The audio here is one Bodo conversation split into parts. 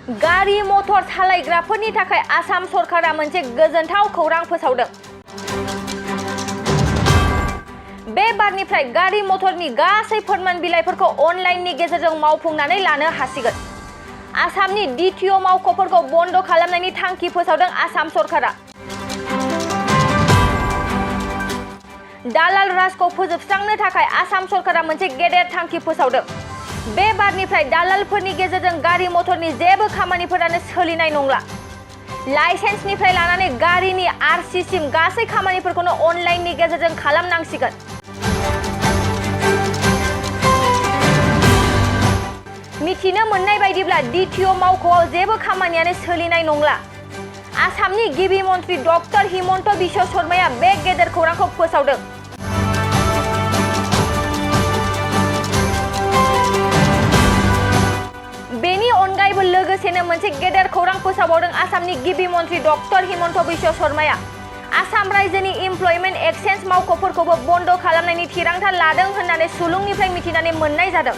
गारि मटर सालायग्राफोरनि थाखाय आसाम सरकारा मोनसे गोजोनथाव खौरां फोसावदों। बे बारनिफ्राय गारि मटरनि गासै फोरमान बिलाइफोरखौ अनलाइननि गेजेरजों मावफुंनानै लानो हासिगोन। आसामनि DTO मावख'फोरखौ बन्द खालामनायनि थांखि फोसावदों आसाम सरकारा। दालाल राजखौ फोजोबस्रांनो थाखाय आसाम सरकारा मोनसे गेदेर थांखि फोसावदों। बे बारनिफ्राय दालालफोरनि गेजेरजों गारि मटरनि जेबो खामानिफोरानो सोलिनाय नंला। लाइसेन्सनिफ्राय लानानै गारिनि RC सिम गासै खामानिफोरखौनो अनलाइननि गेजेरजों खालामनांसिगोन। मिथिनो मोननाय बायदिब्ला DTO मावख'आव जेबो खामानियानो सोलिनाय नंला। आसामनि गिबि मन्त्रि डक्टर हिमन्त बिश्व शर्माया बे गेदेर खौरांखौ फोसावदों। बेनि अनगायैबो लोगोसेनो मोनसे गेदेर खौरां फोसावबावदों आसामनि गिबि मन्त्रि डक्टर हिमन्त बिश्व शर्माया। आसाम रायजोनि इमप्लयमेन्ट एक्सचेन्ज मावख'फोरखौबो बन्द खालामनायनि थिरांथा लादों होननानै सुलुंनिफ्राय मिथिनानै मोननाय जादों।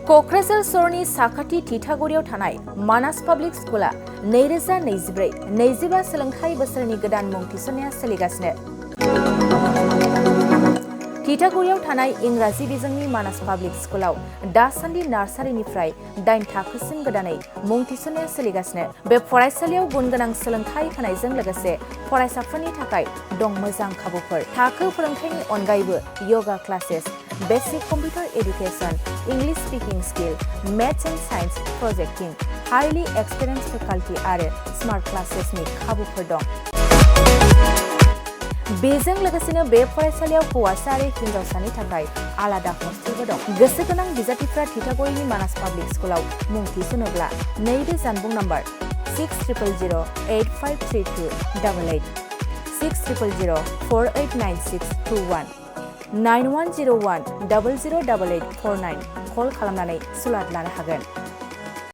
क'क्राझार सहरनि साखाथि थिथागुरियाव थानाय मानास पाब्लिक स्कुला 2024-25 सोलोंथाइ बोसोरनि गोदान मुं थिसननाया सोलिगासिनो। थिथागुरियाव थानाय इंराजि बिजोंनि मानास पाब्लिक स्कुलाव दासान्दि नार्सारिनिफ्राय 8 थाखोसिम गोदानै मुं थिसननाया सोलिगासिनो। बे फरायसालियाव गुनगोनां सोलोंथाइ होनायजों लोगोसे फरायसाफोरनि थाखाय दं मोजां खाबुफोर। थाखो फोरोंथायनि अनगायैबो yoga classes, basic computer education, English speaking skill, maths and science projecting, highly experience faculty आरो स्मार्ट क्लासेसनि खाबुफोर दं। बेजों लोगोसेनो बे फरायसालियाव हौवासा आरो हिन्जावसानि थाखाय आलादा हस्टेलबो दं। गोसो गोनां बिजाथिफ्रा थिथागुरिनि मानास पाब्लिक स्कुलाव मुं थिसनोब्ला नैबे जानबुं नम्बर 6000853288 6000489621 9101 008849 कल खालामनानै सुलाद लानो हागोन।